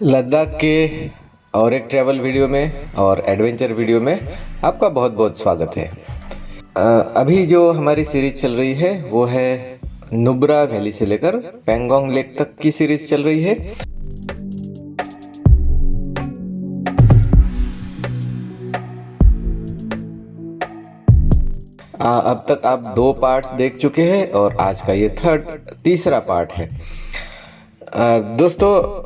लद्दाख के और एक ट्रैवल वीडियो में और एडवेंचर वीडियो में आपका बहुत बहुत स्वागत है। अभी जो हमारी सीरीज चल रही है वो है नुब्रा वैली से लेकर पैंगोंग लेक तक की सीरीज चल रही है। अब तक आप 2 पार्ट्स देख चुके हैं और आज का ये तीसरा पार्ट है। दोस्तों,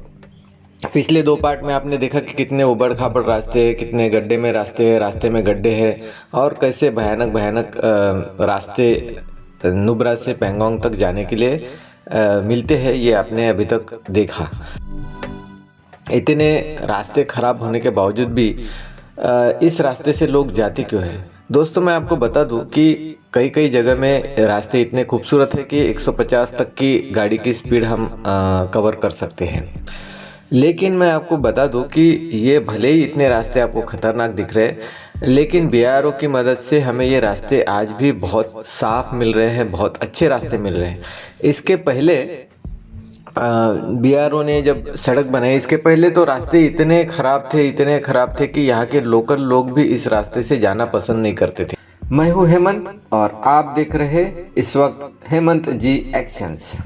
पिछले 2 पार्ट में आपने देखा कि कितने उबड़ खाबड़ रास्ते हैं, कितने गड्ढे में रास्ते हैं, रास्ते में गड्ढे हैं और कैसे भयानक भयानक रास्ते नुब्रा से पैंगोंग तक जाने के लिए मिलते हैं, ये आपने अभी तक देखा। इतने रास्ते खराब होने के बावजूद भी इस रास्ते से लोग जाते क्यों हैं? दोस्तों, मैं आपको बता दूं कि कई कई जगह में रास्ते इतने खूबसूरत है कि 150 तक की गाड़ी की स्पीड हम कवर कर सकते हैं। लेकिन मैं आपको बता दूं कि ये भले ही इतने रास्ते आपको खतरनाक दिख रहे हैं, लेकिन बीआरओ की मदद से हमें ये रास्ते आज भी बहुत साफ मिल रहे हैं, बहुत अच्छे रास्ते मिल रहे हैं। इसके पहले बीआरओ ने जब सड़क बनाई, इसके पहले तो रास्ते इतने ख़राब थे कि यहाँ के लोकल लोग भी इस रास्ते से जाना पसंद नहीं करते थे। मैं हूँ हेमंत और आप देख रहे इस वक्त हेमंत जी एक्शंस।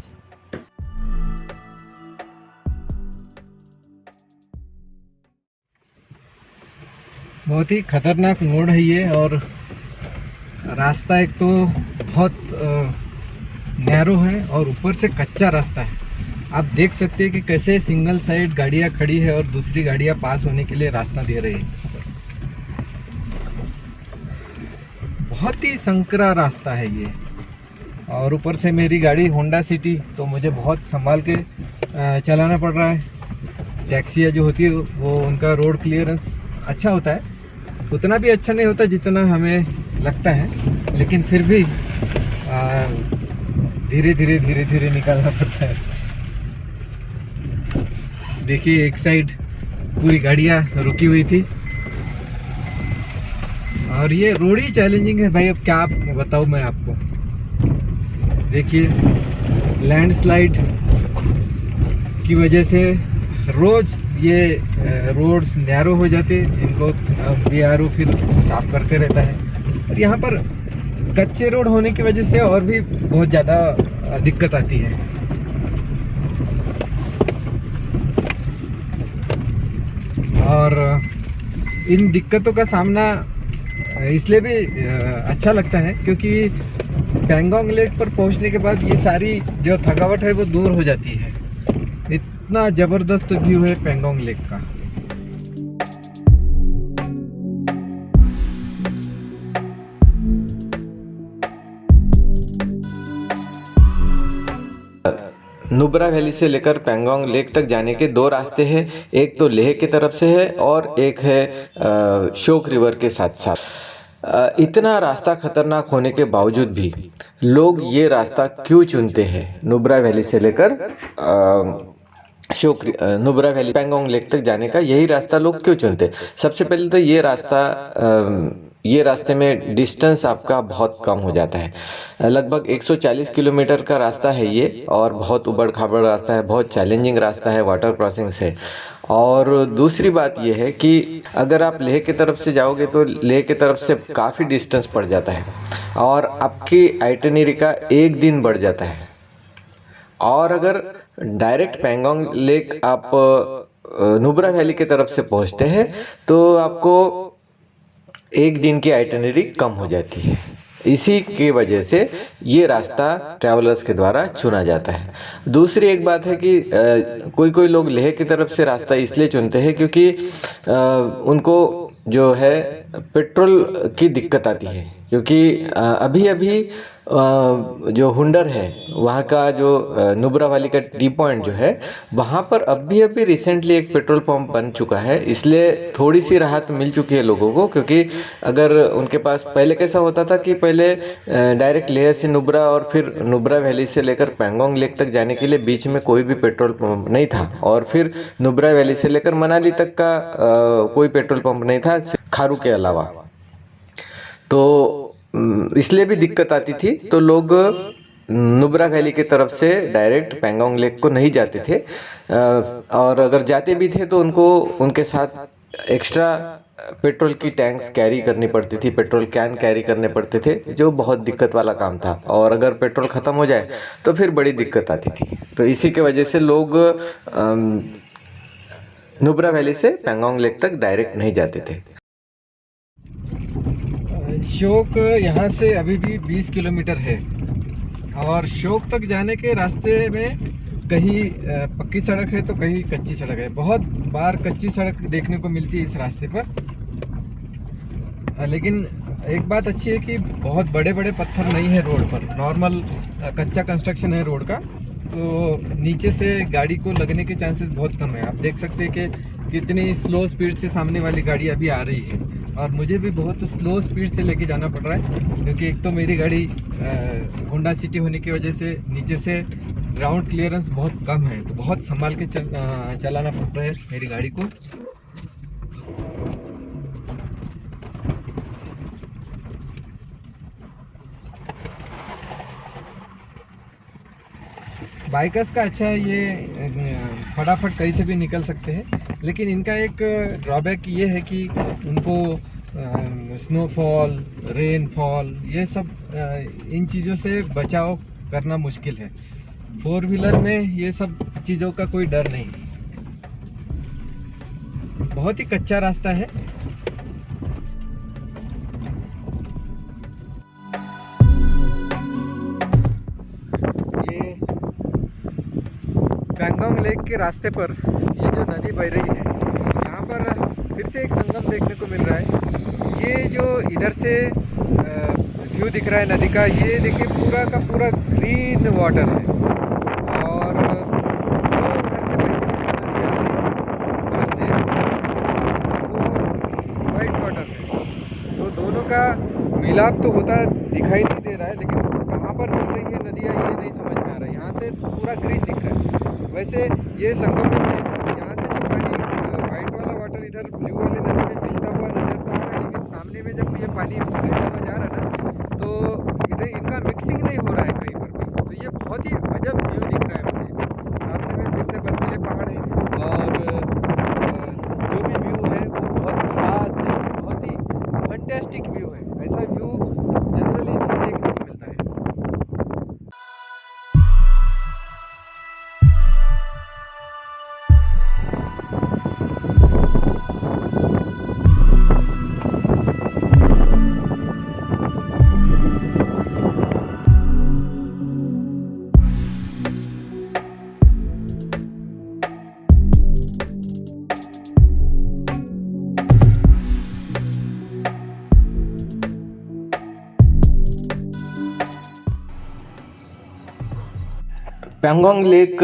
बहुत ही खतरनाक मोड़ है ये, और रास्ता एक तो बहुत नैरो है और ऊपर से कच्चा रास्ता है। आप देख सकते हैं कि कैसे सिंगल साइड गाड़ियां खड़ी है और दूसरी गाड़ियां पास होने के लिए रास्ता दे रही है। बहुत ही संकरा रास्ता है ये, और ऊपर से मेरी गाड़ी होंडा सिटी, तो मुझे बहुत संभाल के चलाना पड़ रहा है। टैक्सियाँ जो होती है वो उनका रोड क्लियरेंस अच्छा होता है, उतना भी अच्छा नहीं होता जितना हमें लगता है, लेकिन फिर भी धीरे धीरे निकालना पड़ता है। देखिए, एक साइड पूरी गाड़ियाँ रुकी हुई थी और ये रोड ही चैलेंजिंग है भाई। अब क्या बताऊँ मैं आपको। देखिए, लैंडस्लाइड की वजह से रोज ये रोड्स नैरो हो जाते, इनको बीआरओ फिर साफ करते रहता है। और यहाँ पर कच्चे रोड होने की वजह से और भी बहुत ज़्यादा दिक्कत आती है। और इन दिक्कतों का सामना इसलिए भी अच्छा लगता है क्योंकि पैंगोंग लेक पर पहुंचने के बाद ये सारी जो थकावट है वो दूर हो जाती है। इतना ज़बरदस्त व्यू है पैंगोंग लेक का। नुब्रा वैली से लेकर पैंगोंग लेक तक जाने के 2 रास्ते हैं। एक तो लेह की तरफ से है और एक है शोक रिवर के साथ साथ। इतना रास्ता खतरनाक होने के बावजूद भी लोग ये रास्ता क्यों चुनते हैं? नुब्रा वैली से लेकर नुब्रा वैली पैंगोंग लेक तक जाने का यही रास्ता लोग क्यों चुनते? सबसे पहले तो ये रास्ते में डिस्टेंस आपका बहुत कम हो जाता है। लगभग 140 किलोमीटर का रास्ता है ये, और बहुत उबड़ खाबड़ रास्ता है, बहुत चैलेंजिंग रास्ता है, वाटर क्रॉसिंग से। और दूसरी बात यह है कि अगर आप लेह की तरफ से जाओगे तो लेह की तरफ से काफ़ी डिस्टेंस पड़ जाता है और आपकी आइटिनरी का 1 दिन बढ़ जाता है। और अगर डायरेक्ट पैंगोंग लेक आप नुब्रा वैली की तरफ से पहुंचते हैं तो आपको 1 दिन की आइटिनरी कम हो जाती है। इसी की वजह से ये रास्ता ट्रैवलर्स के द्वारा चुना जाता है। दूसरी एक बात है कि कोई कोई लोग लेह की तरफ से रास्ता इसलिए चुनते हैं क्योंकि उनको जो है पेट्रोल की दिक्कत आती है, क्योंकि अभी अभी जो हुंडर है वहाँ का जो नुब्रा वैली का टी पॉइंट जो है वहाँ पर अभी अभी रिसेंटली एक पेट्रोल पंप बन चुका है, इसलिए थोड़ी सी राहत मिल चुकी है लोगों को। क्योंकि अगर उनके पास पहले कैसा होता था कि पहले डायरेक्ट लेह से नुब्रा और फिर नुब्रा वैली से लेकर पैंगोंग लेक तक जाने के लिए बीच में कोई भी पेट्रोल पंप नहीं था, और फिर नुब्रा वैली से लेकर मनाली तक का कोई पेट्रोल पंप नहीं था खारू के अलावा। तो इसलिए भी दिक्कत आती थी, तो लोग नुब्रा वैली की तरफ से डायरेक्ट पैंगोंग लेक को नहीं जाते थे, और अगर जाते भी थे तो उनको उनके साथ एक्स्ट्रा पेट्रोल की टैंक्स कैरी करनी पड़ती थी, पेट्रोल कैन कैरी करने पड़ते थे, जो बहुत दिक्कत वाला काम था। और अगर पेट्रोल ख़त्म हो जाए तो फिर बड़ी दिक्कत आती थी। तो इसी के वजह से लोग नुब्रा वैली से पैंगोंग लेक तक डायरेक्ट नहीं जाते थे। शोक यहाँ से अभी भी 20 किलोमीटर है, और शोक तक जाने के रास्ते में कहीं पक्की सड़क है तो कहीं कच्ची सड़क है। बहुत बार कच्ची सड़क देखने को मिलती है इस रास्ते पर, लेकिन एक बात अच्छी है कि बहुत बड़े बड़े पत्थर नहीं है रोड पर, नॉर्मल कच्चा कंस्ट्रक्शन है रोड का, तो नीचे से गाड़ी को लगने के चांसेस बहुत कम है। आप देख सकते हैं कि कितनी स्लो स्पीड से सामने वाली गाड़ी अभी आ रही है, और मुझे भी बहुत स्लो स्पीड से लेके जाना पड़ रहा है, क्योंकि एक तो मेरी गाड़ी होंडा सिटी होने की वजह से नीचे से ग्राउंड क्लियरेंस बहुत कम है, तो बहुत संभाल के चलाना पड़ रहा है मेरी गाड़ी को। बाइकर्स का अच्छा है, ये फटाफट कहीं से भी निकल सकते हैं, लेकिन इनका एक ड्रॉबैक ये है कि उनको स्नोफॉल, रेनफॉल, ये सब इन चीज़ों से बचाव करना मुश्किल है। 4 व्हीलर में ये सब चीज़ों का कोई डर नहीं। बहुत ही कच्चा रास्ता है। पैंगोंग लेक के रास्ते पर ये जो नदी बह रही है, यहाँ पर फिर से एक संगम देखने को मिल रहा है। ये जो इधर से व्यू दिख रहा है नदी का, ये देखिए पूरा का पूरा ग्रीन वाटर है, और उधर से वो वाइट वाटर है। तो दोनों का मिलाप तो होता दिखाई नहीं दे रहा है, लेकिन कहाँ पर मिल रही है नदियाँ ये नहीं समझ में आ रहा है। यहाँ से पूरा ग्रीन दिख रहा है। वैसे ये संगम में से यहाँ से जो पानी वाइट वाला वाटर इधर ब्लू वाले नदी में मिलता हुआ नजर तो आ रहा है, लेकिन सामने में जब ये पानी बहता हुआ जा रहा है ना, तो इधर इनका मिक्सिंग नहीं हो रहा है कहीं पर भी। तो ये बहुत ही अजब व्यू दिख रहा है मुझे। सामने में फिर से बर्फीले पहाड़ है, और जो भी व्यू है वो बहुत खास है, बहुत ही फैंटास्टिक व्यू है। ऐसा व्यू जनरली नहीं देखने को मिलता है। पैंगोंग लेक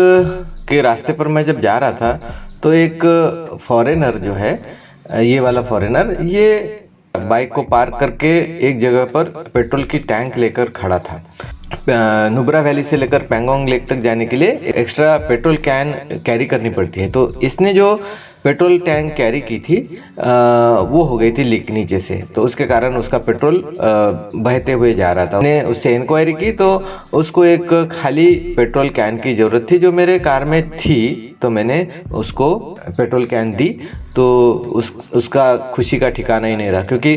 के रास्ते पर मैं जब जा रहा था तो एक फॉरेनर जो है, ये वाला फॉरेनर, ये बाइक को पार्क करके एक जगह पर पेट्रोल की टैंक लेकर खड़ा था। नुब्रा वैली से लेकर पैंगोंग लेक तक जाने के लिए एक्स्ट्रा पेट्रोल कैन कैरी करनी पड़ती है। तो इसने जो पेट्रोल टैंक कैरी की थी वो हो गई थी लीक नीचे से, तो उसके कारण उसका पेट्रोल बहते हुए जा रहा था। मैंने उससे इंक्वायरी की तो उसको एक खाली पेट्रोल कैन की ज़रूरत थी जो मेरे कार में थी, तो मैंने उसको पेट्रोल कैन दी। तो उसका खुशी का ठिकाना ही नहीं रहा, क्योंकि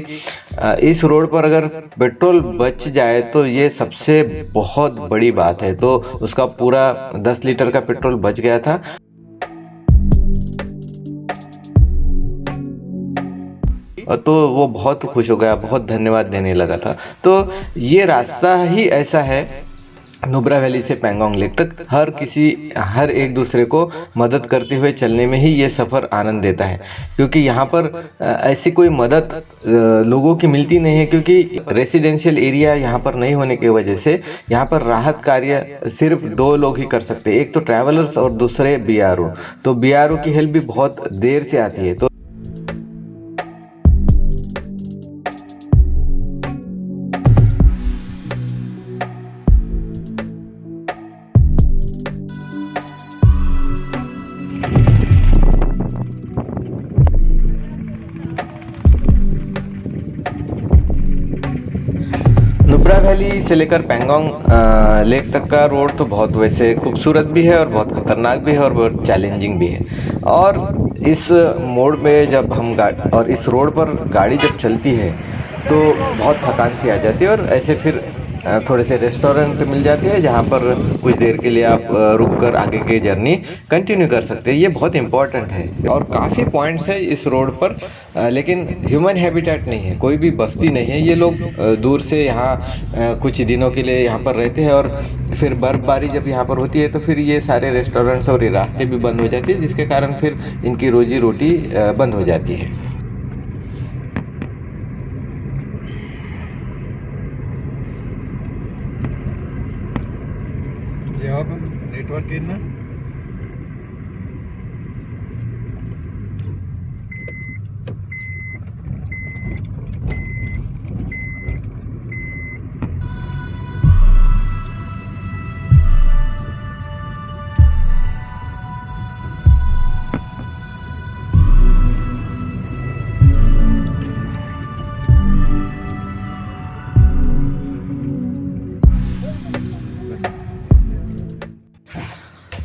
इस रोड पर अगर पेट्रोल बच जाए तो ये सबसे बहुत बड़ी बात है। तो उसका पूरा 10 लीटर का पेट्रोल बच गया था। तो वो बहुत खुश हो गया, बहुत धन्यवाद देने लगा था। तो ये रास्ता ही ऐसा है नुब्रा वैली से पैंगोंग लेक तक, हर एक दूसरे को मदद करते हुए चलने में ही ये सफ़र आनंद देता है। क्योंकि यहाँ पर ऐसी कोई मदद लोगों की मिलती नहीं है, क्योंकि रेसिडेंशियल एरिया यहाँ पर नहीं होने की वजह से यहाँ पर राहत कार्य सिर्फ 2 लोग ही कर सकते हैं, एक तो ट्रैवलर्स और दूसरे BRO। तो BRO की हेल्प भी बहुत देर से आती है। तो नुब्रा वैली से लेकर पैंगोंग लेक तक का रोड तो बहुत वैसे खूबसूरत भी है और बहुत खतरनाक भी है और बहुत चैलेंजिंग भी है। और इस मोड़ में जब हम और इस रोड पर गाड़ी जब चलती है तो बहुत थकान सी आ जाती है और ऐसे फिर थोड़े से रेस्टोरेंट मिल जाते हैं जहाँ पर कुछ देर के लिए आप रुक कर आगे की जर्नी कंटिन्यू कर सकते हैं। ये बहुत इंपॉर्टेंट है और काफ़ी पॉइंट्स है इस रोड पर, लेकिन ह्यूमन हैबिटेट नहीं है, कोई भी बस्ती नहीं है। ये लोग दूर से यहाँ कुछ दिनों के लिए यहाँ पर रहते हैं और फिर बर्फ़बारी जब यहाँ पर होती है तो फिर ये सारे रेस्टोरेंट्स और ये रास्ते भी बंद हो जाते हैं, जिसके कारण फिर इनकी रोजी रोटी बंद हो जाती है। जवाब नेटवर्क ना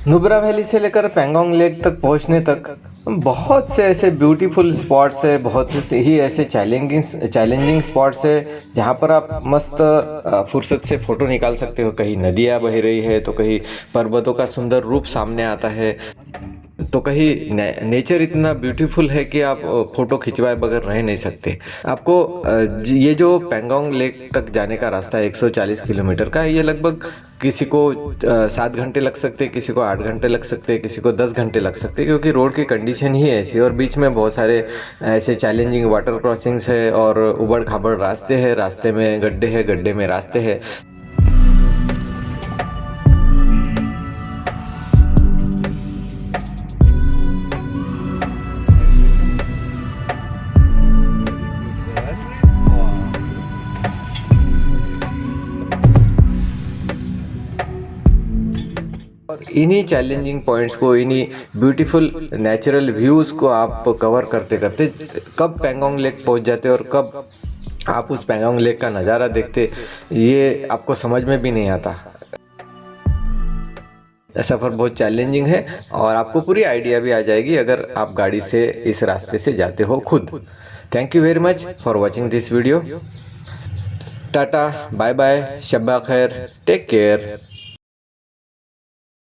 नुब्रा वैली से लेकर पैंगोंग लेक तक पहुंचने तक बहुत से ऐसे ब्यूटीफुल स्पॉट्स है, बहुत से ही ऐसे चैलेंजिंग स्पॉट्स है जहां पर आप मस्त फुर्सत से फ़ोटो निकाल सकते हो। कहीं नदियां बह रही है तो कहीं पर्वतों का सुंदर रूप सामने आता है, तो कहीं नेचर इतना ब्यूटीफुल है कि आप फ़ोटो खिंचवाए बगैर रह नहीं सकते। आपको ये जो पैंगोंग लेक तक जाने का रास्ता है 140 किलोमीटर का, ये लगभग किसी को 7 घंटे लग सकते हैं, किसी को 8 घंटे लग सकते हैं, किसी को 10 घंटे लग सकते हैं, क्योंकि रोड की कंडीशन ही ऐसी है और बीच में बहुत सारे ऐसे चैलेंजिंग वाटर क्रॉसिंग्स है और उबड़ खाबड़ रास्ते हैं, रास्ते में गड्ढे हैं, गड्ढे में रास्ते हैं। और इन्हीं चैलेंजिंग पॉइंट्स को, इन्हीं ब्यूटीफुल नेचुरल व्यूज़ को आप कवर करते करते कब पैंगोंग लेक पहुंच जाते और कब आप उस पैंगोंग लेक का नज़ारा देखते, ये आपको समझ में भी नहीं आता। सफ़र बहुत चैलेंजिंग है और आपको पूरी आइडिया भी आ जाएगी अगर आप गाड़ी से इस रास्ते से जाते हो खुद। Thank you very much for watching this video. Tata, bye bye, शब्बा खैर, टेक केयर।